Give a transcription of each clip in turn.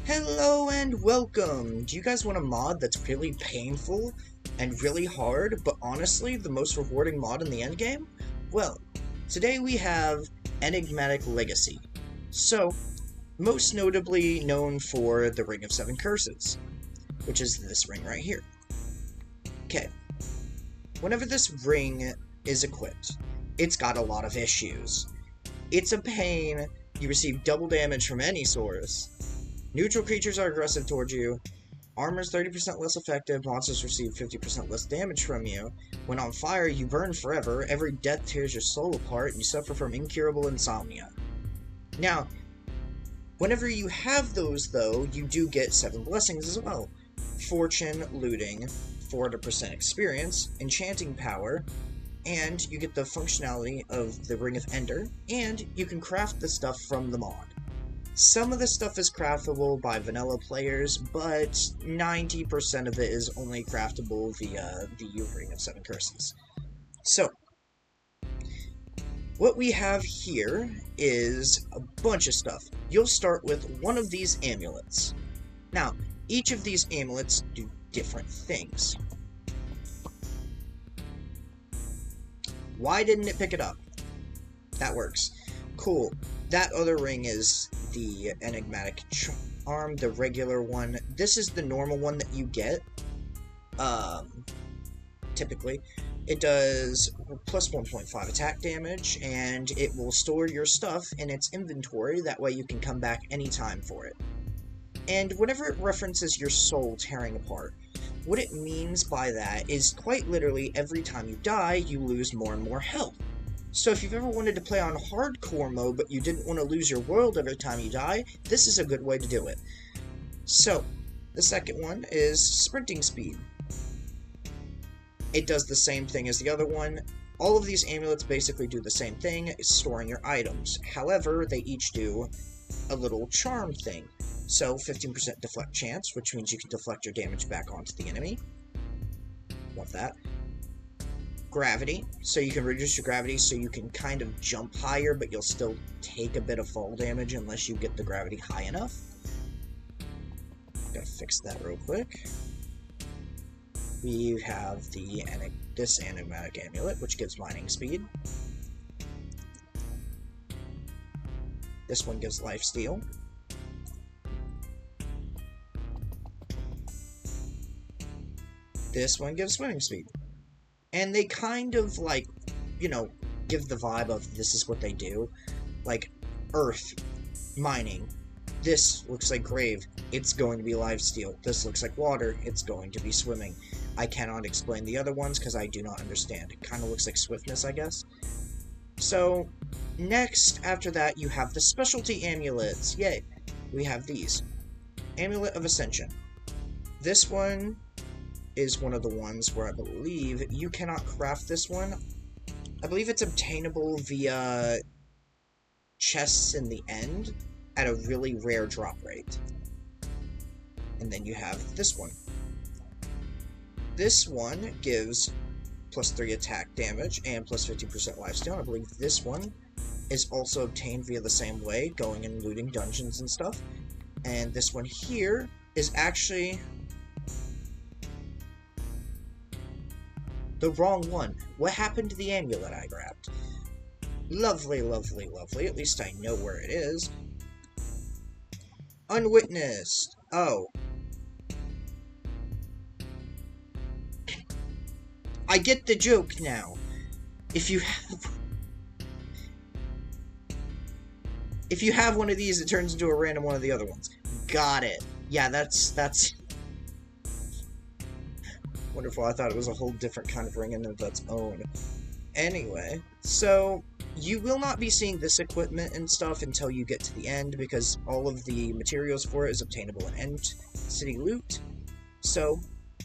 Hello and welcome! Do you guys want a mod that's really painful and really hard, but honestly the most rewarding mod in the endgame? Well, today we have Enigmatic Legacy. So, most notably known for the Ring of Seven Curses, which is this ring right here. Okay, whenever this ring is equipped, it's got a lot of issues. It's a pain, you receive double damage from any source, neutral creatures are aggressive towards you, armor's 30% less effective, monsters receive 50% less damage from you, when on fire you burn forever, every death tears your soul apart, and you suffer from incurable insomnia. Now, whenever you have those though, you do get 7 blessings as well. Fortune, looting, 400% experience, enchanting power, and you get the functionality of the Ring of Ender, and you can craft the stuff from the mod. Some of the stuff is craftable by vanilla players, but 90% of it is only craftable via the Ring of Seven Curses. So, what we have here is a bunch of stuff. You'll start with one of these amulets. Now, each of these amulets do different things. Why didn't it pick it up? That works. Cool. That other ring is the enigmatic charm, the regular one. This is the normal one that you get. Typically. It does plus 1.5 attack damage, and it will store your stuff in its inventory, that way you can come back anytime for it. And whenever it references your soul tearing apart, what it means by that is quite literally every time you die, you lose more and more health. So if you've ever wanted to play on hardcore mode, but you didn't want to lose your world every time you die, this is a good way to do it. So, the second one is sprinting speed. It does the same thing as the other one. All of these amulets basically do the same thing, storing your items. However, they each do a little charm thing. So, 15% deflect chance, which means you can deflect your damage back onto the enemy. Want that. Gravity, so you can reduce your gravity so you can kind of jump higher, but you'll still take a bit of fall damage unless you get the gravity high enough. Gotta fix that real quick. We have this enigmatic amulet, which gives mining speed. This one gives lifesteal. This one gives swimming speed. And they kind of, like, you know, give the vibe of this is what they do. Like, earth, mining. This looks like grave. It's going to be lifesteal. This looks like water. It's going to be swimming. I cannot explain the other ones because I do not understand. It kind of looks like swiftness, I guess. So, next, after that, you have the specialty amulets. Yay. We have these. Amulet of Ascension. This one is one of the ones where I believe you cannot craft this one. I believe it's obtainable via chests in the end at a really rare drop rate. And then you have this one. This one gives plus 3 attack damage and plus 50% lifesteal. I believe this one is also obtained via the same way, going and looting dungeons and stuff. And this one here is actually the wrong one. What happened to the amulet I grabbed? Lovely, lovely, lovely. At least I know where it is. Unwitnessed. Oh. I get the joke now. If you have one of these, it turns into a random one of the other ones. Got it. Yeah, that's wonderful. I thought it was a whole different kind of ring and of its own. Anyway, so you will not be seeing this equipment and stuff until you get to the end, because all of the materials for it is obtainable in End City Loot. So,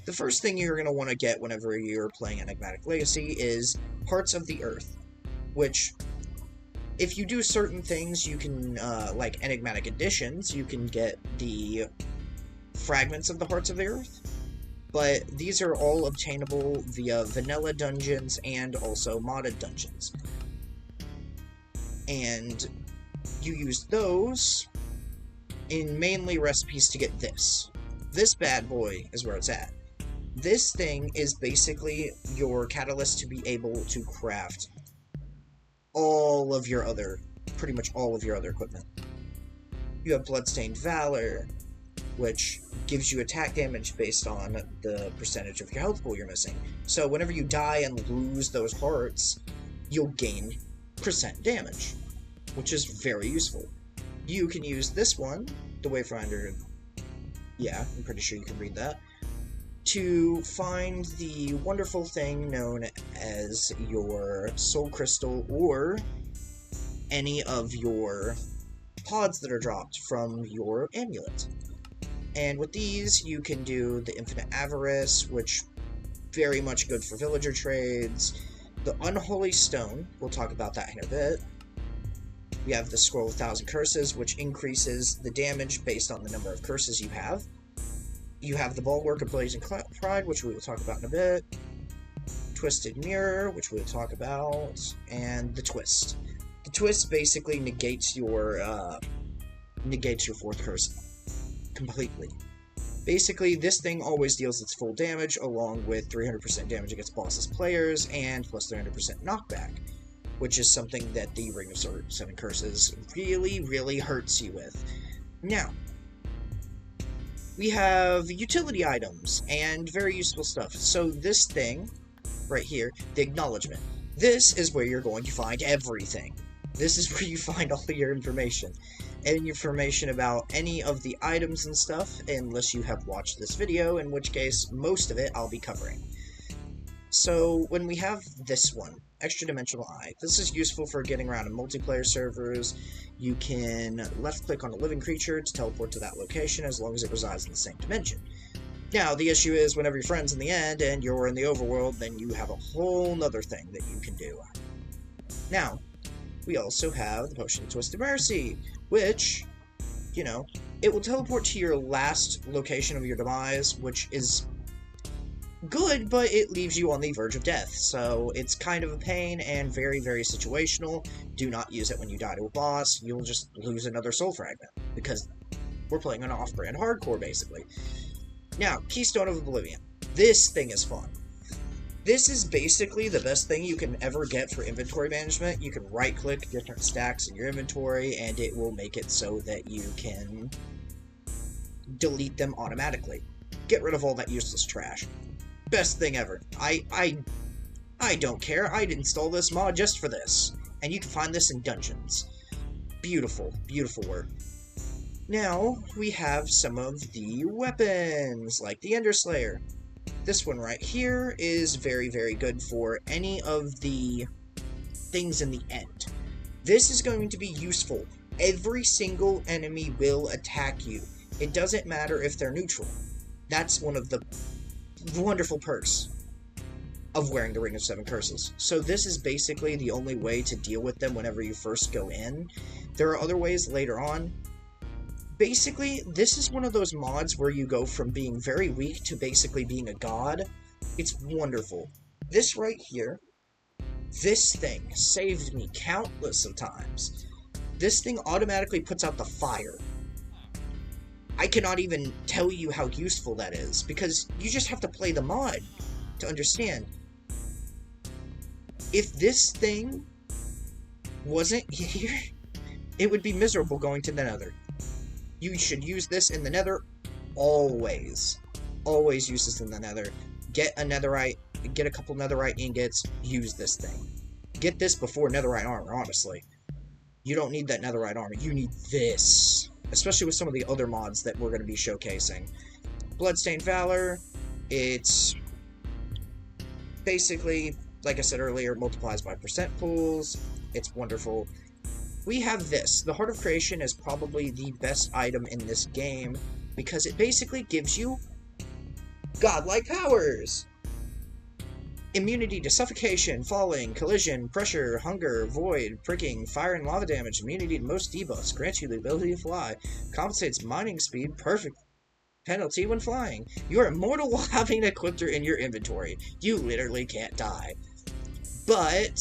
the first thing you're going to want to get whenever you're playing Enigmatic Legacy is Hearts of the Earth, which, if you do certain things, you can, like Enigmatic Editions, you can get the fragments of the Hearts of the Earth. But these are all obtainable via vanilla dungeons and also modded dungeons. And you use those in mainly recipes to get this. This bad boy is where it's at. This thing is basically your catalyst to be able to craft all of your other, pretty much all of your other equipment. You have Bloodstained Valor, which gives you attack damage based on the percentage of your health pool you're missing. So whenever you die and lose those hearts, you'll gain percent damage, which is very useful. You can use this one, the Wayfinder, yeah, I'm pretty sure you can read that, to find the wonderful thing known as your Soul Crystal or any of your pods that are dropped from your amulet. And with these, you can do the Infinite Avarice, which very much good for villager trades. The Unholy Stone, we'll talk about that in a bit. We have the Scroll of 1,000 Curses, which increases the damage based on the number of curses you have. You have the Bulwark of Blazing Pride, which we will talk about in a bit. Twisted Mirror, which we will talk about. And the Twist. The Twist basically negates your 4th curse completely. Basically, this thing always deals its full damage, along with 300% damage against bosses players, and plus 300% knockback, which is something that the Ring of 7 Curses really, really hurts you with. Now, we have utility items, and very useful stuff. So this thing, right here, the Acknowledgement. This is where you're going to find everything. This is where you find all your information. And information about any of the items and stuff, unless you have watched this video, in which case, most of it I'll be covering. So, when we have this one, Extra Dimensional Eye, this is useful for getting around in multiplayer servers. You can left-click on a living creature to teleport to that location as long as it resides in the same dimension. Now, the issue is whenever your friend's in the end and you're in the overworld, then you have a whole nother thing that you can do. Now, we also have the Potion of Twisted Mercy, which, you know, it will teleport to your last location of your demise, which is good, but it leaves you on the verge of death, so it's kind of a pain and very, very situational. Do not use it when you die to a boss. You'll just lose another soul fragment, because we're playing an off-brand hardcore, basically. Now, Keystone of Oblivion. This thing is fun. This is basically the best thing you can ever get for inventory management. You can right-click different stacks in your inventory, and it will make it so that you can delete them automatically. Get rid of all that useless trash. Best thing ever. I don't care. I'd install this mod just for this. And you can find this in dungeons. Beautiful, beautiful work. Now, we have some of the weapons, like the Ender Slayer. This one right here is very, very good for any of the things in the end. This is going to be useful. Every single enemy will attack you. It doesn't matter if they're neutral. That's one of the wonderful perks of wearing the Ring of 7 Curses. So this is basically the only way to deal with them whenever you first go in. There are other ways later on. Basically, this is one of those mods where you go from being very weak to basically being a god. It's wonderful. This right here, this thing saved me countless of times. This thing automatically puts out the fire. I cannot even tell you how useful that is, because you just have to play the mod to understand. If this thing wasn't here, it would be miserable going to the Nether. You should use this in the Nether always. Always use this in the Nether. Get a Netherite, get a couple Netherite ingots, use this thing. Get this before Netherite armor, honestly. You don't need that Netherite armor, you need this. Especially with some of the other mods that we're going to be showcasing. Bloodstained Valor, it's basically, like I said earlier, multiplies by percent pools. It's wonderful. We have this. The Heart of Creation is probably the best item in this game because it basically gives you godlike powers. Immunity to suffocation, falling, collision, pressure, hunger, void, pricking, fire and lava damage, immunity to most debuffs, grants you the ability to fly, compensates mining speed, perfect penalty when flying. You are immortal while having an equipter in your inventory. You literally can't die. But,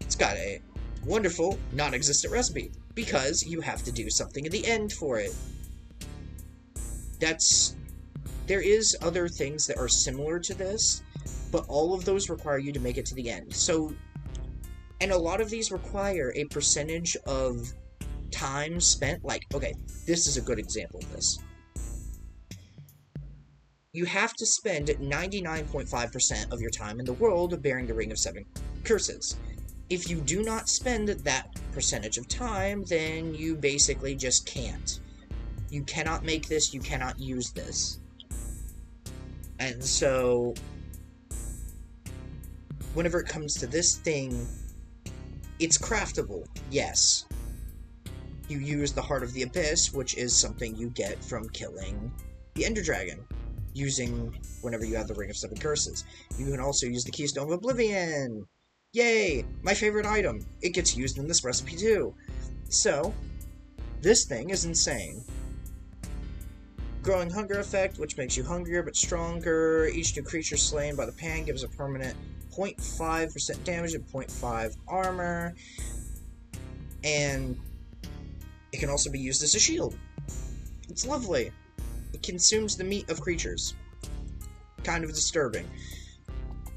it's got a wonderful, non-existent recipe. because you have to do something at the end for it. There is other things that are similar to this, but all of those require you to make it to the end. So, and a lot of these require a percentage of time spent. Like, okay, this is a good example of this. You have to spend 99.5% of your time in the world bearing the Ring of Seven Curses. If you do not spend that percentage of time, then you basically just can't. You cannot make this, you cannot use this. And so, whenever it comes to this thing, it's craftable, yes. You use the Heart of the Abyss, which is something you get from killing the Ender Dragon, using whenever you have the Ring of Seven Curses. You can also use the Keystone of Oblivion! Yay! My favorite item! It gets used in this recipe too. So, this thing is insane. Growing Hunger effect, which makes you hungrier but stronger. Each new creature slain by the pan gives a permanent 0.5% damage and 0.5 armor. And it can also be used as a shield. It's lovely. It consumes the meat of creatures. Kind of disturbing.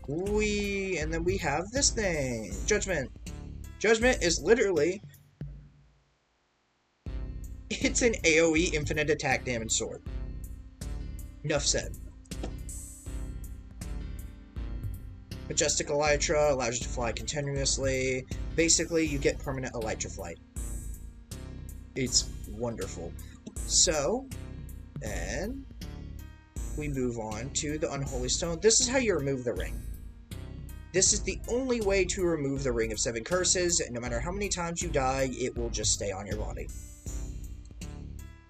And then we have this thing. Judgment. Judgment is literally... It's an AoE infinite attack damage sword. Enough said. Majestic Elytra allows you to fly continuously. Basically, you get permanent Elytra flight. It's wonderful. So, then we move on to the Unholy Stone. This is how you remove the ring. This is the only way to remove the Ring of Seven Curses. No matter how many times you die, it will just stay on your body.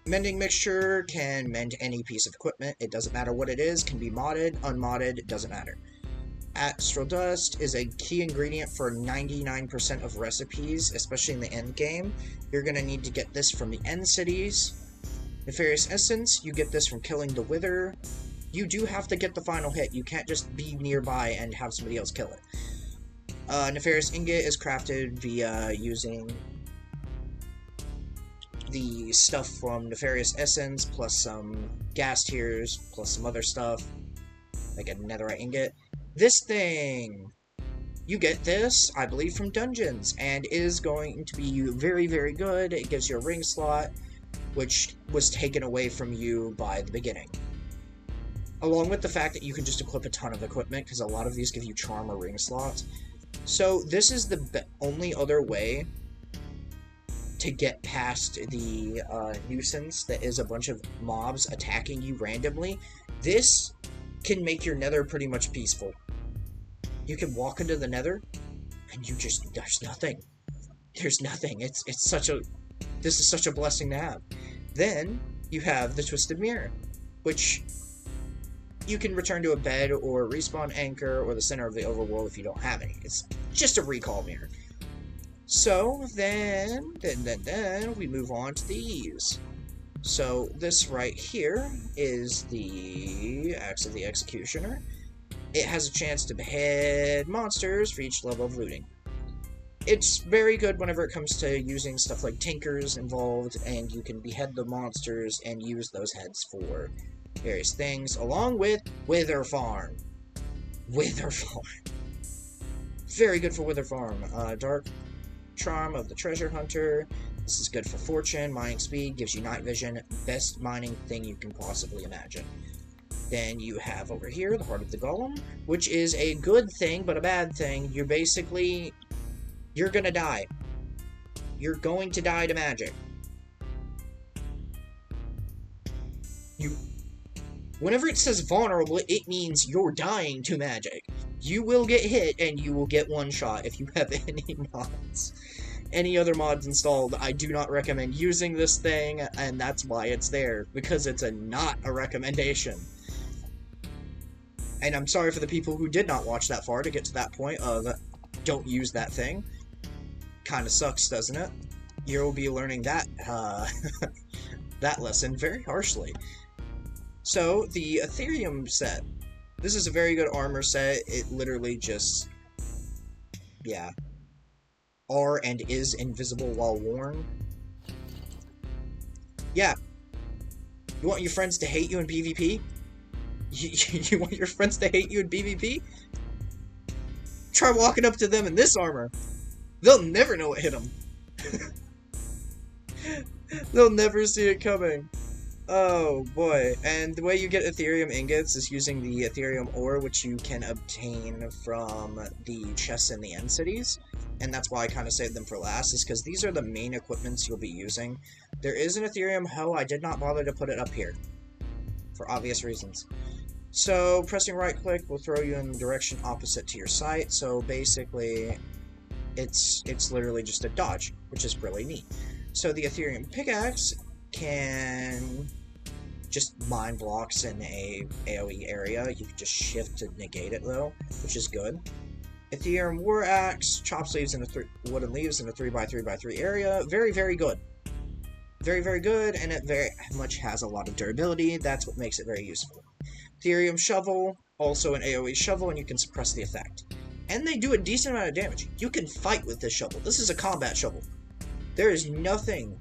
Mending Mixture can mend any piece of equipment. It doesn't matter what it is. Can be modded, unmodded, it doesn't matter. Astral Dust is a key ingredient for 99% of recipes, especially in the end game. You're going to need to get this from the end cities. Nefarious Essence, you get this from killing the Wither. You do have to get the final hit. You can't just be nearby and have somebody else kill it. Nefarious Ingot is crafted via using the stuff from Nefarious Essence, plus some gas tears, plus some other stuff, like a netherite ingot. This thing! You get this, I believe, from dungeons, and is going to be very, very good. It gives you a ring slot, which was taken away from you by the beginning. Along with the fact that you can just equip a ton of equipment, because a lot of these give you charm or ring slots. So this is the only other way to get past the nuisance that is a bunch of mobs attacking you randomly. This can make your nether pretty much peaceful. You can walk into the nether, and you just, there's nothing. There's nothing. This is such a blessing to have. Then, you have the Twisted Mirror, which you can return to a bed or a respawn anchor or the center of the overworld if you don't have any. It's just a recall mirror. So, then we move on to these. So, this right here is the Axe of the Executioner. It has a chance to behead monsters for each level of looting. It's very good whenever it comes to using stuff like Tinkers involved, and you can behead the monsters and use those heads for various things, along with Wither Farm. Wither Farm. Very good for Wither Farm. Dark Charm of the Treasure Hunter. This is good for fortune, mining speed, gives you night vision, best mining thing you can possibly imagine. Then you have over here the Heart of the Golem, which is a good thing, but a bad thing. You're gonna die. You're going to die to magic. Whenever it says vulnerable, it means you're dying to magic. You will get hit, and you will get one shot if you have any mods. Any other mods installed, I do not recommend using this thing, and that's why it's there, because it's not a recommendation. And I'm sorry for the people who did not watch that far to get to that point of don't use that thing. Kinda sucks, doesn't it? You'll be learning that, that lesson very harshly. So, the Etherium set. This is a very good armor set. It literally just, yeah, are and is invisible while worn. Yeah. You want your friends to hate you in PvP? You want your friends to hate you in PvP? Try walking up to them in this armor. They'll never know what hit them. They'll never see it coming. Oh boy, and the way you get Etherium ingots is using the Etherium ore, which you can obtain from the chests in the end cities, and that's why I kind of saved them for last, is because these are the main equipments you'll be using. There is an Etherium hoe, I did not bother to put it up here, for obvious reasons. So, pressing right click will throw you in the direction opposite to your site, so basically, it's literally just a dodge, which is really neat. So the Etherium pickaxe can just mine blocks in a AoE area. You can just shift to negate it though, which is good. Etherium War Axe chops leaves in a wooden leaves in a 3x3x3 area. Very, very good. Very, very good, and it very much has a lot of durability. That's what makes it very useful. Etherium Shovel, also an AoE shovel, and you can suppress the effect. And they do a decent amount of damage. You can fight with this shovel. This is a combat shovel. There is nothing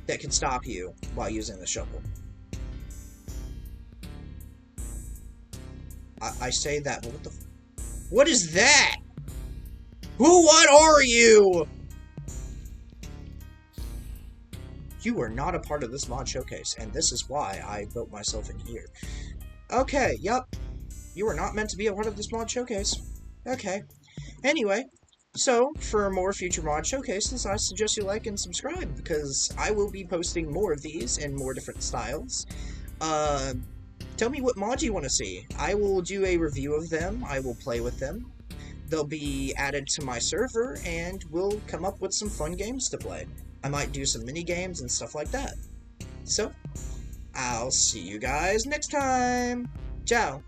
that can stop you while using the shovel. I say that, but what the... What is that? What are you? You are not a part of this mod showcase, and this is why I built myself in here. Okay, yep. You are not meant to be a part of this mod showcase. Okay. Anyway, so, for more future mod showcases, I suggest you like and subscribe, because I will be posting more of these in more different styles. Tell me what mods you want to see. I will do a review of them, I will play with them. They'll be added to my server, and we'll come up with some fun games to play. I might do some mini games and stuff like that. So, I'll see you guys next time! Ciao!